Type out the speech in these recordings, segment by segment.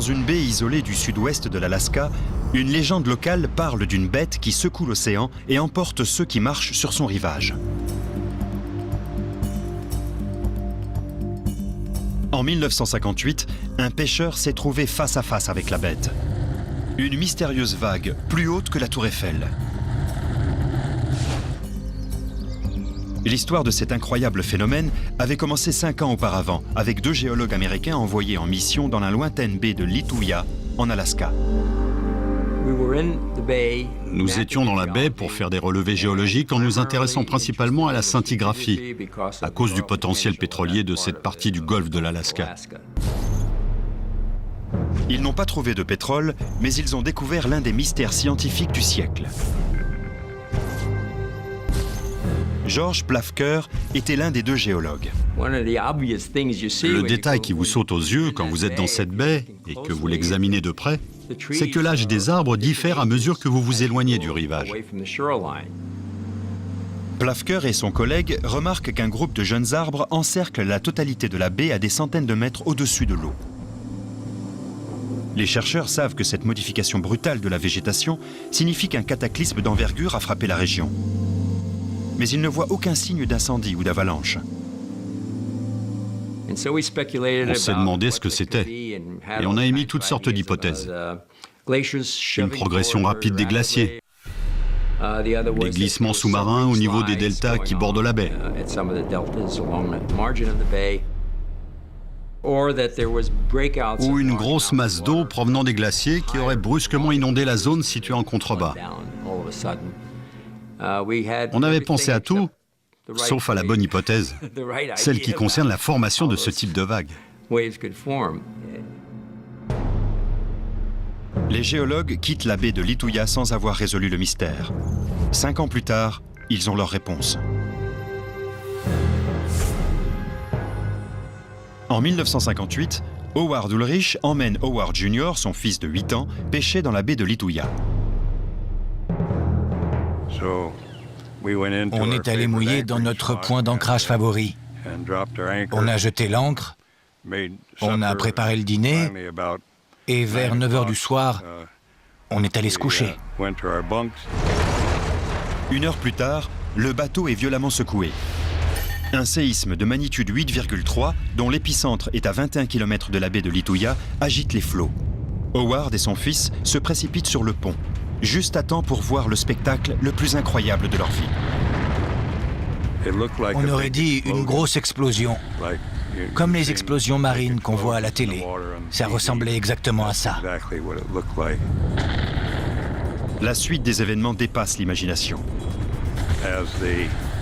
une baie isolée du sud-ouest de l'Alaska, une légende locale parle d'une bête qui secoue l'océan et emporte ceux qui marchent sur son rivage. En 1958, un pêcheur s'est trouvé face à face avec la bête. Une mystérieuse vague, plus haute que la Tour Eiffel. L'histoire de cet incroyable phénomène avait commencé 5 ans auparavant, avec 2 géologues américains envoyés en mission dans la lointaine baie de Lituya, en Alaska. Nous étions dans la baie pour faire des relevés géologiques en nous intéressant principalement à la scintigraphie, à cause du potentiel pétrolier de cette partie du golfe de l'Alaska. Ils n'ont pas trouvé de pétrole, mais ils ont découvert l'un des mystères scientifiques du siècle. George Plafker était l'un des 2 géologues. Le détail qui vous saute aux yeux quand vous êtes dans cette baie et que vous l'examinez de près, c'est que l'âge des arbres diffère à mesure que vous vous éloignez du rivage. Plafker et son collègue remarquent qu'un groupe de jeunes arbres encercle la totalité de la baie à des centaines de mètres au-dessus de l'eau. Les chercheurs savent que cette modification brutale de la végétation signifie qu'un cataclysme d'envergure a frappé la région. Mais ils ne voient aucun signe d'incendie ou d'avalanche. On s'est demandé ce que c'était et on a émis toutes sortes d'hypothèses. Une progression rapide des glaciers, des glissements sous-marins au niveau des deltas qui bordent la baie, ou une grosse masse d'eau provenant des glaciers qui aurait brusquement inondé la zone située en contrebas. On avait pensé à tout, sauf à la bonne hypothèse, celle qui concerne la formation de ce type de vague. Les géologues quittent la baie de Lituya sans avoir résolu le mystère. 5 ans plus tard, ils ont leur réponse. En 1958, Howard Ulrich emmène Howard Jr., son fils de 8 ans, pêcher dans la baie de Lituya. On est allé mouiller dans notre point d'ancrage favori. On a jeté l'ancre, on a préparé le dîner, et vers 9 h du soir, on est allé se coucher. 1 heure plus tard, le bateau est violemment secoué. Un séisme de magnitude 8,3, dont l'épicentre est à 21 km de la baie de Lituya, agite les flots. Howard et son fils se précipitent sur le pont, juste à temps pour voir le spectacle le plus incroyable de leur vie. On aurait dit une grosse explosion, comme les explosions marines qu'on voit à la télé. Ça ressemblait exactement à ça. La suite des événements dépasse l'imagination.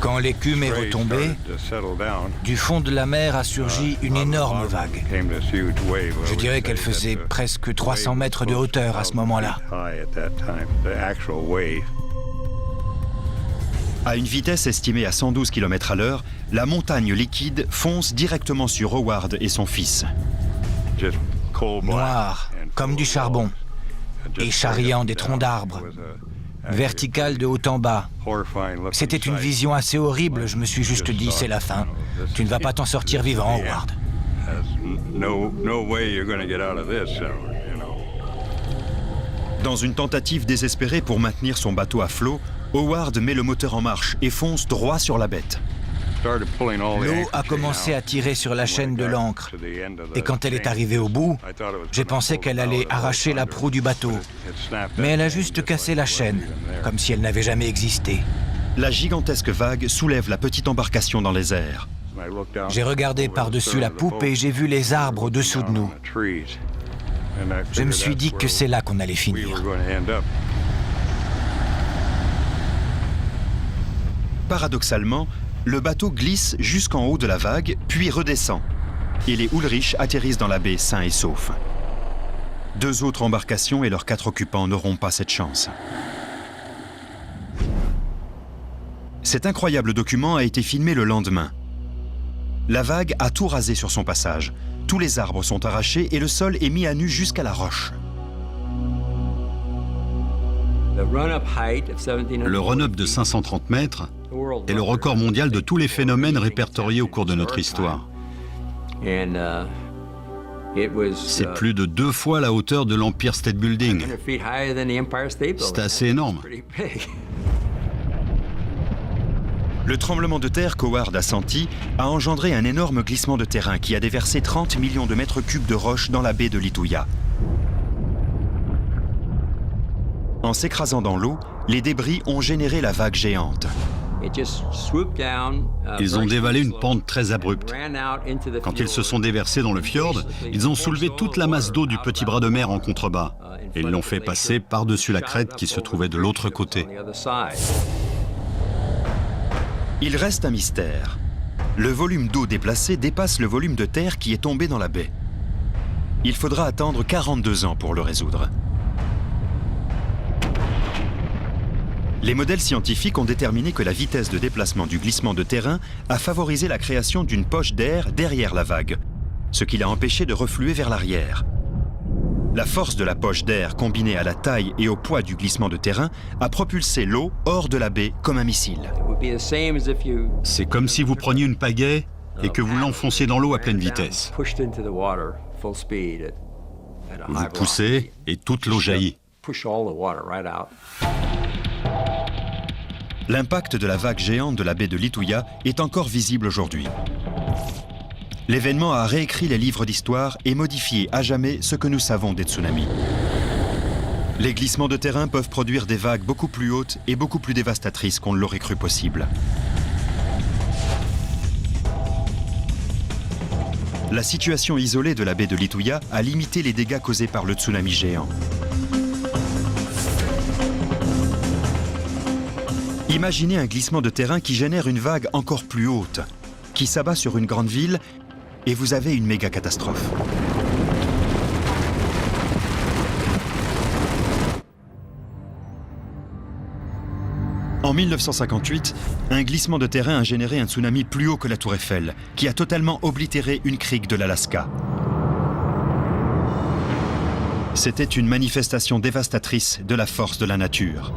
Quand l'écume est retombée, du fond de la mer a surgi une énorme vague. Je dirais qu'elle faisait presque 300 mètres de hauteur à ce moment-là. À une vitesse estimée à 112 km/h, la montagne liquide fonce directement sur Howard et son fils. Noir, comme du charbon, et charriant des troncs d'arbres, vertical de haut en bas. C'était une vision assez horrible, je me suis juste dit, c'est la fin. Tu ne vas pas t'en sortir vivant, Howard. Dans une tentative désespérée pour maintenir son bateau à flot, Howard met le moteur en marche et fonce droit sur la bête. L'eau a commencé à tirer sur la chaîne de l'ancre. Et quand elle est arrivée au bout, j'ai pensé qu'elle allait arracher la proue du bateau. Mais elle a juste cassé la chaîne, comme si elle n'avait jamais existé. La gigantesque vague soulève la petite embarcation dans les airs. J'ai regardé par-dessus la poupe et j'ai vu les arbres au-dessous de nous. Je me suis dit que c'est là qu'on allait finir. Paradoxalement, le bateau glisse jusqu'en haut de la vague, puis redescend. Et les Ulrich atterrissent dans la baie sains et saufs. 2 autres embarcations et leurs 4 occupants n'auront pas cette chance. Cet incroyable document a été filmé le lendemain. La vague a tout rasé sur son passage. Tous les arbres sont arrachés et le sol est mis à nu jusqu'à la roche. Le run-up de 530 mètres est le record mondial de tous les phénomènes répertoriés au cours de notre histoire. C'est plus de 2 fois la hauteur de l'Empire State Building. C'est assez énorme. Le tremblement de terre qu'Howard a senti a engendré un énorme glissement de terrain qui a déversé 30 millions de mètres cubes de roches dans la baie de Lituya. En s'écrasant dans l'eau, les débris ont généré la vague géante. Ils ont dévalé une pente très abrupte. Quand ils se sont déversés dans le fjord, ils ont soulevé toute la masse d'eau du petit bras de mer en contrebas et l'ont fait passer par-dessus la crête qui se trouvait de l'autre côté. Il reste un mystère. Le volume d'eau déplacée dépasse le volume de terre qui est tombé dans la baie. Il faudra attendre 42 ans pour le résoudre. Les modèles scientifiques ont déterminé que la vitesse de déplacement du glissement de terrain a favorisé la création d'une poche d'air derrière la vague, ce qui l'a empêché de refluer vers l'arrière. La force de la poche d'air combinée à la taille et au poids du glissement de terrain a propulsé l'eau hors de la baie comme un missile. C'est comme si vous preniez une pagaie et que vous l'enfonciez dans l'eau à pleine vitesse. Vous poussez et toute l'eau jaillit. L'impact de la vague géante de la baie de Lituya est encore visible aujourd'hui. L'événement a réécrit les livres d'histoire et modifié à jamais ce que nous savons des tsunamis. Les glissements de terrain peuvent produire des vagues beaucoup plus hautes et beaucoup plus dévastatrices qu'on ne l'aurait cru possible. La situation isolée de la baie de Lituya a limité les dégâts causés par le tsunami géant. Imaginez un glissement de terrain qui génère une vague encore plus haute, qui s'abat sur une grande ville, et vous avez une méga catastrophe. En 1958, un glissement de terrain a généré un tsunami plus haut que la Tour Eiffel, qui a totalement oblitéré une crique de l'Alaska. C'était une manifestation dévastatrice de la force de la nature.